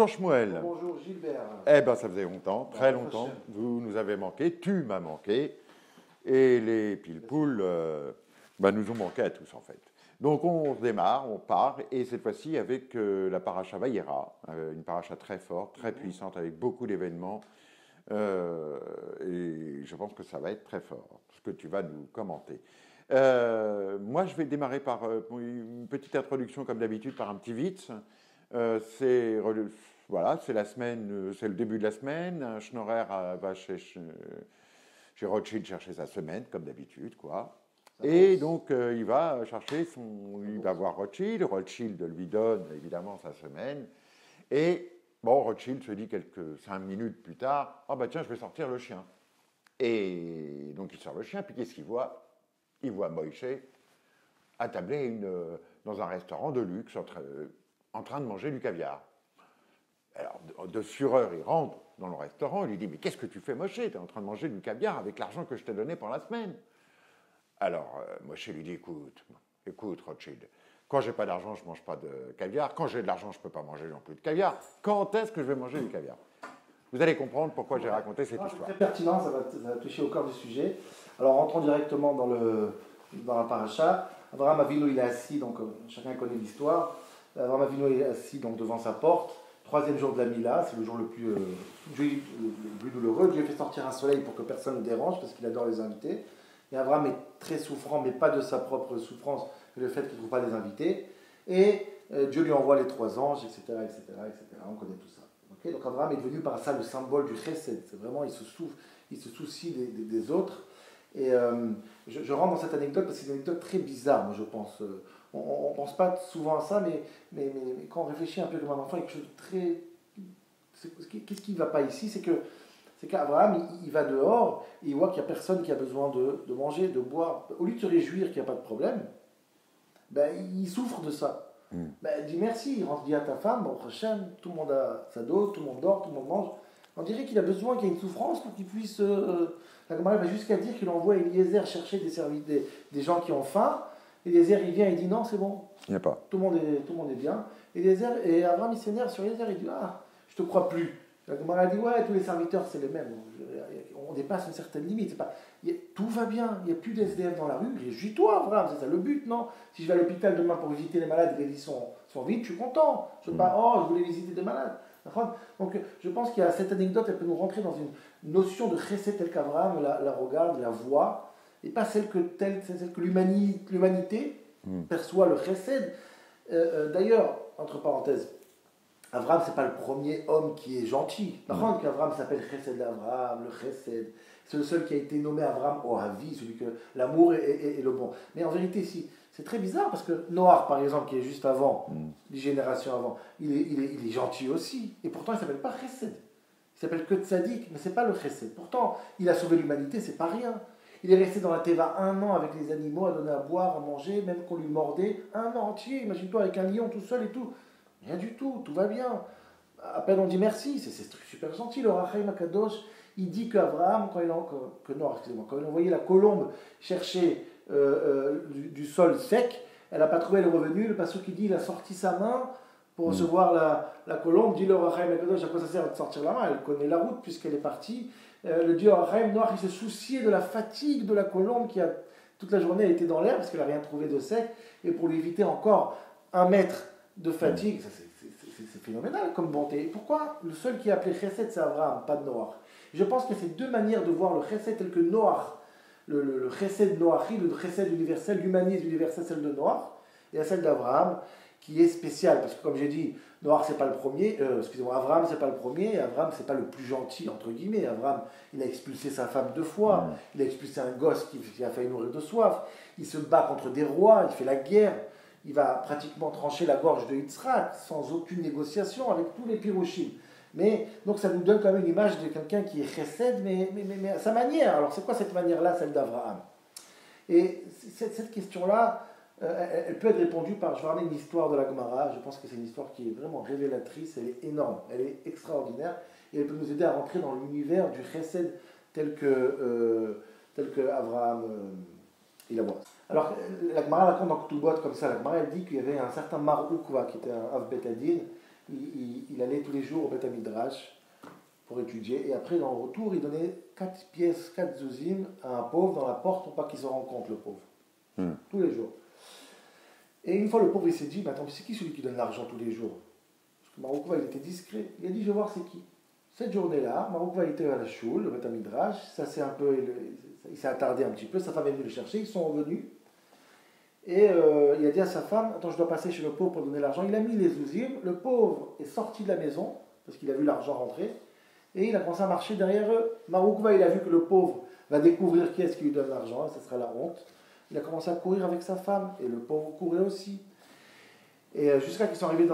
Bonjour Shmuel. Bonjour Gilbert. Eh bien, ça faisait longtemps, très longtemps. Vous nous avez manqué, tu m'as manqué. Et les pile-poules nous ont manqué à tous en fait. Donc on démarre, on part, et cette fois-ci avec la paracha Vayera, une paracha très forte, très puissante, avec beaucoup d'événements. Et je pense que ça va être très fort, ce que tu vas nous commenter. Moi, je vais démarrer par une petite introduction, comme d'habitude, par un petit vitz. Voilà, c'est la semaine, c'est le début de la semaine. Un Schnorrer va chez Rothschild chercher sa semaine, comme d'habitude, quoi. Et donc, il va il va voir Rothschild. Rothschild lui donne évidemment sa semaine. Et bon, Rothschild se dit quelques 5 minutes plus tard, ah bah tiens, je vais sortir le chien. Et donc il sort le chien, puis qu'est-ce qu'il voit? Il voit Moïse attablé dans un restaurant de luxe en train de manger du caviar. Alors, de fureur, il rentre dans le restaurant, il lui dit, mais qu'est-ce que tu fais, Moshe? Tu es en train de manger du caviar avec l'argent que je t'ai donné pour la semaine. Alors, Moshe lui dit, écoute, Rothschild, quand j'ai pas d'argent, je mange pas de caviar. Quand j'ai de l'argent, je peux pas manger non plus de caviar. Quand est-ce que je vais manger du caviar? Vous allez comprendre pourquoi j'ai raconté cette histoire. C'est très pertinent, ça va toucher au cœur du sujet. Alors, rentrons directement dans la paracha. Abraham Avinu, il est assis, donc chacun connaît l'histoire. Abraham Avinu est assis donc, devant sa porte. 3e jour de la Mila, c'est le jour le plus douloureux. Dieu fait sortir un soleil pour que personne ne dérange, parce qu'il adore les invités. Et Abraham est très souffrant, mais pas de sa propre souffrance, mais le fait qu'il ne trouve pas les invités. Et Dieu lui envoie les 3 anges, etc., etc., etc. On connaît tout ça. Okay, donc Abraham est devenu par ça le symbole du chesed. C'est vraiment, il se soucie des autres. Et je rentre dans cette anecdote parce que c'est une anecdote très bizarre, moi je pense. On ne pense pas souvent à ça, mais quand on réfléchit un peu comme un enfant, il y a quelque chose de très... Qu'est-ce qui ne va pas ici? C'est qu'Abraham, il va dehors, et il voit qu'il n'y a personne qui a besoin de manger, de boire. Au lieu de se réjouir qu'il n'y a pas de problème, il souffre de ça. Il dit merci, il dit à ta femme, bon, prochaine, tout le monde a sa dose, tout le monde dort, tout le monde mange. On dirait qu'il a besoin, qu'il y ait une souffrance pour qu'il puisse... La Gemara va jusqu'à dire qu'il envoie Eliezer chercher des gens qui ont faim. Eliezer, il vient et dit non, c'est bon. Il n'y a pas. Tout le monde est bien. Et Abraham, il s'énerve sur Eliezer, il dit ah, je te crois plus. La Gemara dit ouais, tous les serviteurs, c'est les mêmes. On dépasse une certaine limite. Tout va bien, il n'y a plus d'SDF dans la rue. Réjouis-toi, Abraham, c'est ça le but, non? Si je vais à l'hôpital demain pour visiter les malades et les lits sont vides, je suis content. Je ne dis pas, oh, je voulais visiter des malades. Donc, je pense qu'il y a cette anecdote, elle peut nous rentrer dans une notion de chesed telle qu'Abraham la regarde, la voit, et pas celle que l'humanité perçoit le chesed. D'ailleurs, entre parenthèses, Abraham, ce n'est pas le premier homme qui est gentil. Par contre, qu'Abraham s'appelle Chesed Abraham, le Chesed. C'est le seul qui a été nommé Abraham Ohavi, celui que l'amour est le bon. Mais en vérité, si, c'est très bizarre parce que Noach, par exemple, qui est juste avant, 10 générations avant, il est gentil aussi. Et pourtant, il ne s'appelle pas Chesed. Il s'appelle que Tzadik, mais ce n'est pas le Chesed. Pourtant, il a sauvé l'humanité, c'est pas rien. Il est resté dans la Teva 1 an avec les animaux, à donner à boire, à manger, même qu'on lui mordait. 1 an entier, imagine-toi avec un lion tout seul et tout. Rien du tout va bien. À peine on dit merci, c'est super gentil. Le Rachaim Akadosh, il dit qu'Abraham, quand il envoyait la colombe chercher du sol sec, elle n'a pas trouvé le revenu. Le pasteur qui dit, il a sorti sa main pour recevoir la colombe, dit le Rachaim Akadosh, à quoi ça sert de sortir la main? Elle connaît la route puisqu'elle est partie. Le dieu Rachaim Noach, il se souciait de la fatigue de la colombe qui a toute la journée été dans l'air parce qu'elle n'a rien trouvé de sec, et pour lui éviter encore 1 mètre de fatigue, c'est phénoménal comme bonté. Et pourquoi le seul qui est appelé Chesed, c'est Abraham, pas de Noach? Je pense que c'est 2 manières de voir le Chesed tel que Noach, le Chesed Noachi, le Chesed universel, l'humanisme universel, celle de Noach, et celle d'Abraham, qui est spéciale, parce que comme j'ai dit, Noach c'est pas le premier, Abraham c'est pas le premier, et Abraham c'est pas le plus gentil, entre guillemets. Abraham, il a expulsé sa femme 2 fois, il a expulsé un gosse qui a failli mourir de soif, il se bat contre des rois, il fait la guerre. Il va pratiquement trancher la gorge de Yitzhak sans aucune négociation avec tous les pirochim. Mais donc ça nous donne quand même une image de quelqu'un qui est chesed, mais à sa manière. Alors c'est quoi cette manière-là, celle d'Abraham? Et cette question-là, elle peut être répondue par, je vais ramener une histoire de la Gemara. Je pense que c'est une histoire qui est vraiment révélatrice, elle est énorme, elle est extraordinaire, et elle peut nous aider à rentrer dans l'univers du chesed tel que Abraham il la voit. Alors, la Gemara raconte dans Ketubot comme ça. La Gemara, elle dit qu'il y avait un certain Mar Ukva qui était un Av Betadin, il allait tous les jours au Beth Midrash pour étudier. Et après, dans le retour, il donnait 4 pièces, 4 zouzim à un pauvre dans la porte pour pas qu'il se rende compte, le pauvre. Tous les jours. Et une fois, le pauvre, il s'est dit, mais attends, c'est qui celui qui donne l'argent tous les jours? Parce que Maroukva, il était discret. Il a dit, je vais voir c'est qui. Cette journée-là, Maroukva était à la choule, le Beth Midrash. Ça s'est un peu, il s'est attardé un petit peu. Sa femme est venue le chercher. Ils sont revenus. Et il a dit à sa femme, attends, je dois passer chez le pauvre pour donner l'argent. Il a mis les zouzim. Le pauvre est sorti de la maison, parce qu'il a vu l'argent rentrer. Et il a commencé à marcher derrière eux. Maroukva, il a vu que le pauvre va découvrir qui est-ce qui lui donne l'argent. Ça sera la honte. Il a commencé à courir avec sa femme. Et le pauvre courait aussi. Et jusqu'à qu'ils sont arrivés chez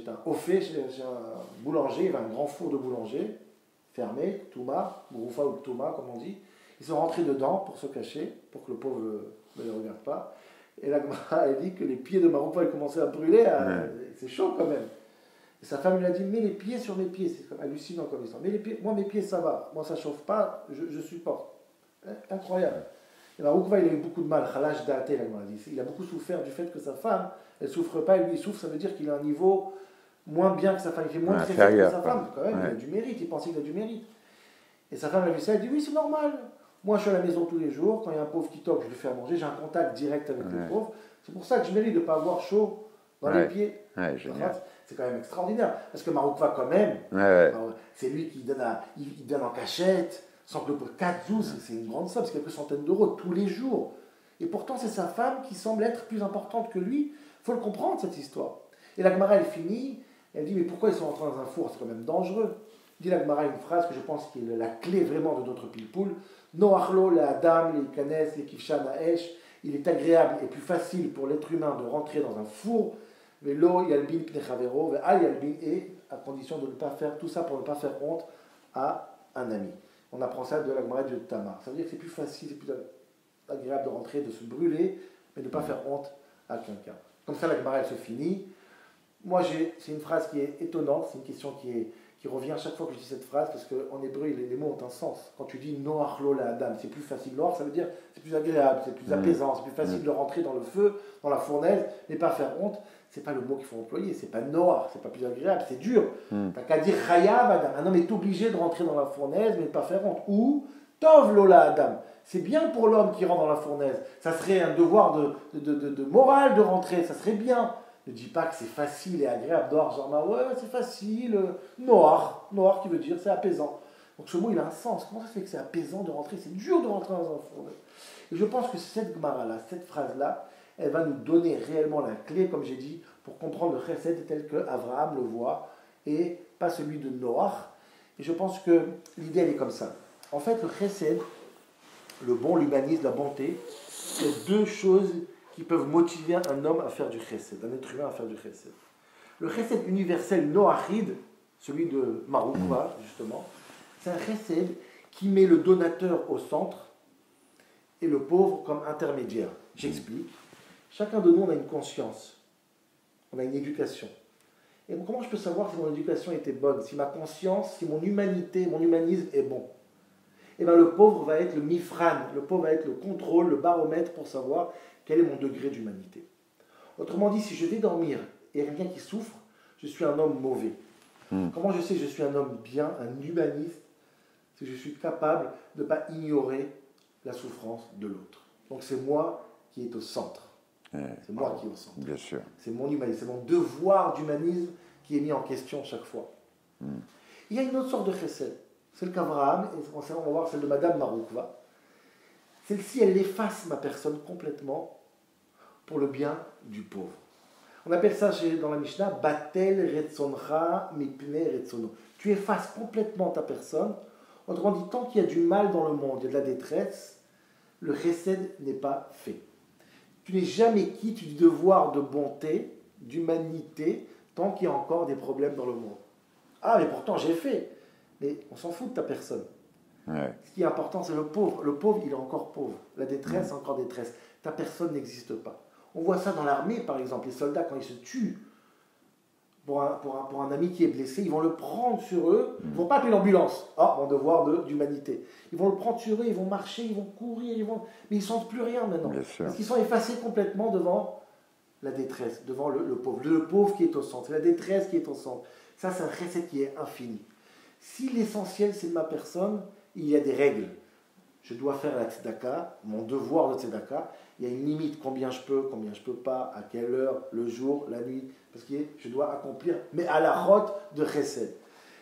un Ophé, chez un boulanger, il y avait un grand four de boulanger, fermé, Touma, Groufa ou Touma, comme on dit. Ils sont rentrés dedans pour se cacher, pour que le pauvre ne les regarde pas. Et la Gemara a dit que les pieds de Maroukva commençaient à brûler, c'est chaud quand même. Et sa femme lui a dit, mets les pieds sur mes pieds, c'est comme hallucinant comme histoire. Mais moi mes pieds ça va, moi ça chauffe pas, je supporte. Incroyable. Et Maroukva, il a eu beaucoup de mal, Khalash Da'ate, la Gemara dit. Il a beaucoup souffert du fait que sa femme, elle ne souffre pas, et lui il souffre, ça veut dire qu'il a un niveau moins bien que sa femme, il fait moins de crédit que sa femme, quand même, il a du mérite, il pensait qu'il a du mérite. Et sa femme a vu ça, elle dit, oui c'est normal, moi je suis à la maison tous les jours, quand il y a un pauvre qui toque, je lui fais à manger, j'ai un contact direct avec les pauvres, c'est pour ça que je mérite de ne pas avoir chaud dans les pieds. C'est quand même extraordinaire, parce que Maroukva quand même, c'est lui qui donne, il donne en cachette, sans que le 4 zouz, c'est une grande somme, c'est quelques centaines d'euros tous les jours. Et pourtant, c'est sa femme qui semble être plus importante que lui. Il faut le comprendre, cette histoire. Et la Gemara, elle finit, elle dit, mais pourquoi ils sont rentrés dans un four? C'est quand même dangereux. Dit la Gemara une phrase que je pense qui est la clé vraiment de notre pilpoul. Noachlo, la Adam, les Kanes, les Kifshan, Aesh. Il est agréable et plus facile pour l'être humain de rentrer dans un four. Velo, Yalbin, Pnechavero, Yalbin, et à condition de ne pas faire tout ça pour ne pas faire honte à un ami. On apprend ça de la Gemara de Tamar. Ça veut dire que c'est plus facile, c'est plus agréable de rentrer, de se brûler, mais de ne pas faire honte à quelqu'un. Comme ça, la Gemara, elle se finit. Moi, c'est une phrase qui est étonnante, c'est une question qui revient à chaque fois que je dis cette phrase, parce qu'en hébreu, les mots ont un sens. Quand tu dis Noach lo la Adam, c'est plus facile. Noach, ça veut dire c'est plus agréable, c'est plus apaisant, c'est plus facile de rentrer dans le feu, dans la fournaise, mais pas faire honte. C'est pas le mot qu'il faut employer, c'est pas noir, c'est pas plus agréable, c'est dur. T'as qu'à dire Chayav Adam. Un homme est obligé de rentrer dans la fournaise, mais de pas faire honte. Ou Tov Lola Adam. C'est bien pour l'homme qui rentre dans la fournaise. Ça serait un devoir de morale de rentrer, ça serait bien. Ne dis pas que c'est facile et agréable. Noir, genre, ouais, c'est facile. Noir qui veut dire c'est apaisant. Donc ce mot, il a un sens. Comment ça se fait que c'est apaisant de rentrer? C'est dur de rentrer dans un fournaise. Et je pense que cette Gemara-là, cette phrase-là, elle va nous donner réellement la clé, comme j'ai dit, pour comprendre le chesed tel que Abraham le voit, et pas celui de Noach. Et je pense que l'idée, elle est comme ça. En fait, le chesed, le bon, l'humanisme, la bonté, c'est deux choses qui peuvent motiver un homme à faire du chesed, un être humain à faire du chesed. Le chesed universel noachide, celui de Maroukva, justement, c'est un chesed qui met le donateur au centre et le pauvre comme intermédiaire. J'explique. Chacun de nous, on a une conscience, on a une éducation. Et comment je peux savoir si mon éducation était bonne, si ma conscience, si mon humanité, mon humanisme est bon? Eh bien, le pauvre va être le mifran, le pauvre va être le contrôle, le baromètre pour savoir quel est mon degré d'humanité. Autrement dit, si je vais dormir et il y a quelqu'un qui souffre, je suis un homme mauvais. Comment je sais que je suis un homme bien, un humaniste? C'est que je suis capable de ne pas ignorer la souffrance de l'autre. Donc c'est moi qui est au centre. C'est moi qui est au centre. Bien sûr. C'est mon humanisme, c'est mon devoir d'humanisme qui est mis en question chaque fois. Il y a une autre sorte de chesed. Celle qu'Abraham, et on va voir celle de Madame Maroukva. Celle-ci, elle efface ma personne complètement pour le bien du pauvre. On appelle ça dans la Mishnah Batel Retzoncha Mipne Retzono. Tu effaces complètement ta personne. Autrement dit, tant qu'il y a du mal dans le monde, il y a de la détresse, le chesed n'est pas fait. Tu n'es jamais quitte du devoir de bonté, d'humanité, tant qu'il y a encore des problèmes dans le monde. Ah, mais pourtant j'ai fait. Mais on s'en fout de ta personne. Ce qui est important, c'est le pauvre. Le pauvre, il est encore pauvre. La détresse, encore détresse. Ta personne n'existe pas. On voit ça dans l'armée, par exemple. Les soldats, quand ils se tuent pour un ami qui est blessé, ils vont le prendre sur eux. Ils ne vont pas appeler l'ambulance. Ah, mon devoir d'humanité. Ils vont le prendre sur eux, ils vont marcher, ils vont courir, mais ils ne sentent plus rien maintenant. Parce qu'ils sont effacés complètement devant la détresse, devant le pauvre. Le pauvre qui est au centre, la détresse qui est au centre. Ça, c'est un chesed qui est infini. Si l'essentiel, c'est de ma personne, il y a des règles. Je dois faire la tzedaka, mon devoir de tzedaka. Il y a une limite, combien je peux pas, à quelle heure, le jour, la nuit, parce que je dois accomplir, mais à la rote de chesed.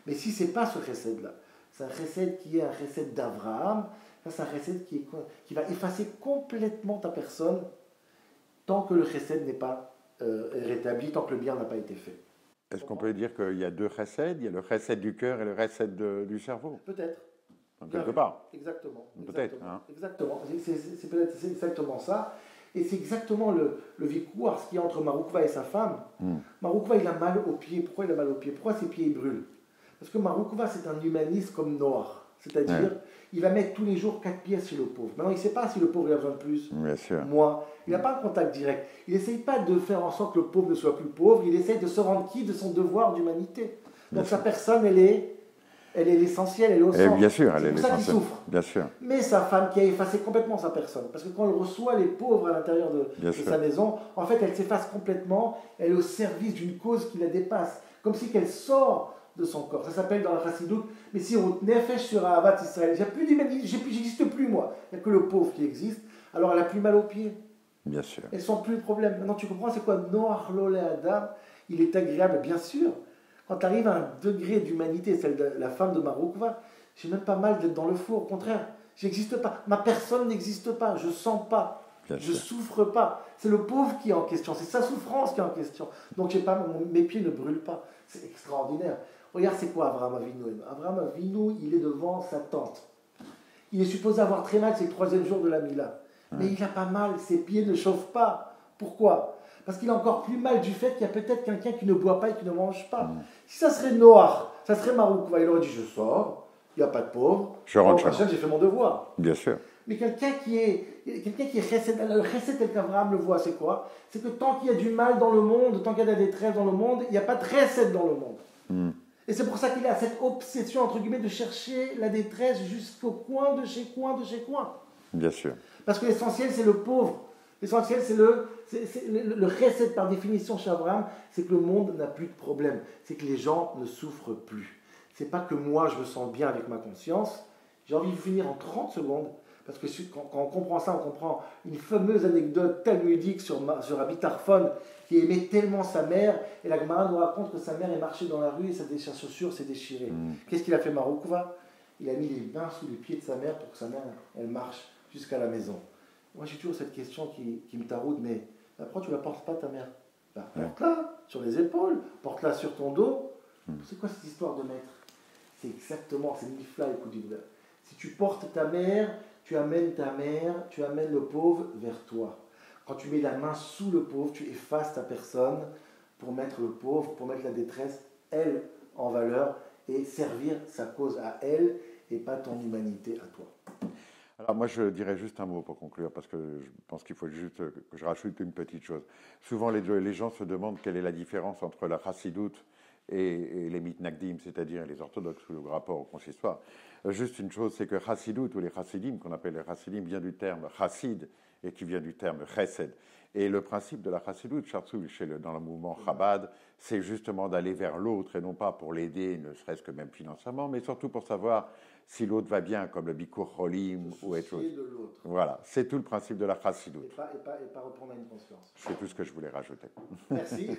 Mais si ce n'est pas ce chesed-là, c'est un chesed qui est un chesed d'Abraham, ça c'est un chesed qui va effacer complètement ta personne tant que le chesed n'est pas rétabli, tant que le bien n'a pas été fait. Est-ce qu'on peut dire qu'il y a deux chesed? Il y a le chesed du cœur et le chesed du cerveau? Peut-être. Quelque part. Exactement. Peut-être. Hein. Exactement. C'est exactement ça. Et c'est exactement le vicouar, ce qu'il y a entre Maroukva et sa femme. Maroukva, il a mal aux pieds. Pourquoi il a mal aux pieds? Pourquoi ses pieds brûlent? Parce que Maroukva, c'est un humaniste comme Noah. C'est-à-dire, il va mettre tous les jours 4 pièces chez le pauvre. Maintenant, il ne sait pas si le pauvre il a besoin de plus. Bien sûr. Moi, il n'a pas un contact direct. Il n'essaye pas de faire en sorte que le pauvre ne soit plus pauvre. Il essaye de se rendre quitte de son devoir d'humanité. Donc sa personne, elle est l'essentiel, elle est au centre. Bien sûr, elle est pour ça qu'il l'essentiel. souffre. Bien sûr. Mais sa femme qui a effacé complètement sa personne. Parce que quand elle reçoit les pauvres à l'intérieur de sa maison, en fait, elle s'efface complètement. Elle est au service d'une cause qui la dépasse. Comme si qu'elle sort de son corps. Ça s'appelle dans la Chassidoute, mais si on nefesh sur Ahavat Israël, j'ai plus d'humanité, j'existe plus moi. Il n'y a que le pauvre qui existe. Alors elle a plus mal aux pieds. Bien sûr. Elles sont plus le problème. Maintenant tu comprends c'est quoi Noach Lolé Adam? Il est agréable, bien sûr. Quand tu arrives à un degré d'humanité, celle de la femme de Maroukva, j'ai même pas mal d'être dans le four. Au contraire, j'existe pas. Ma personne n'existe pas. Je sens pas. Je souffre pas. C'est le pauvre qui est en question. C'est sa souffrance qui est en question. Donc mes pieds ne brûlent pas. C'est extraordinaire. Regarde, c'est quoi Abraham Avinu? Abraham Avinu, il est devant sa tente. Il est supposé avoir très mal, c'est le 3e jour de la Mila. Mais il a pas mal, ses pieds ne chauffent pas. Pourquoi? Parce qu'il a encore plus mal du fait qu'il y a peut-être quelqu'un qui ne boit pas et qui ne mange pas. Si ça serait Noach, ça serait Maroukva, il aurait dit je sors, il n'y a pas de pauvre, je rentre chez moi. J'ai fait mon devoir. Bien sûr. Mais quelqu'un qui est chesed, le chesed tel qu'Abraham le voit, c'est quoi? C'est que tant qu'il y a du mal dans le monde, tant qu'il y a de la détresse dans le monde, il n'y a pas de chesed dans le monde. Et c'est pour ça qu'il a cette obsession, entre guillemets, de chercher la détresse jusqu'au coin de chez coin de chez coin. Bien sûr. Parce que l'essentiel, c'est le pauvre. L'essentiel, c'est le chesed par définition chez Abraham, c'est que le monde n'a plus de problème. C'est que les gens ne souffrent plus. C'est pas que moi, je me sens bien avec ma conscience. J'ai envie de finir en 30 secondes. Parce que quand on comprend ça, on comprend une fameuse anecdote talmudique sur Rabbi Tarfon qui aimait tellement sa mère. Et la Gemara nous raconte que sa mère est marchée dans la rue et sa chaussure s'est déchirée. Qu'est-ce qu'il a fait Maroukva? Il a mis les mains sous les pieds de sa mère pour que sa mère elle marche jusqu'à la maison. Moi j'ai toujours cette question qui me taroude, mais pourquoi tu ne la portes pas ta mère? Porte-la sur les épaules, porte-la sur ton dos. C'est quoi cette histoire de maître? C'est exactement, c'est Nifla et Koudibla. Si tu portes ta mère, tu amènes le pauvre vers toi. Quand tu mets la main sous le pauvre, tu effaces ta personne pour mettre le pauvre, pour mettre la détresse, elle, en valeur et servir sa cause à elle et pas ton humanité à toi. Alors moi je dirais juste un mot pour conclure parce que je pense qu'il faut juste que je rajoute une petite chose. Souvent les gens se demandent quelle est la différence entre la chassidoute et les mitnagdim, c'est-à-dire les orthodoxes ou le rapport au consistoire. Juste une chose, c'est que chassidoute ou les chassidim, qu'on appelle les chassidim, vient du terme chassid et qui vient du terme chesed. Et le principe de la chassidoute, dans le mouvement Chabad, c'est justement d'aller vers l'autre et non pas pour l'aider, ne serait-ce que même financièrement, mais surtout pour savoir si l'autre va bien, comme le Bikur Cholim ou autre chose. Voilà, c'est tout le principe de la chassidoute. Et pas reprendre à une conscience. C'est tout ce que je voulais rajouter. Merci.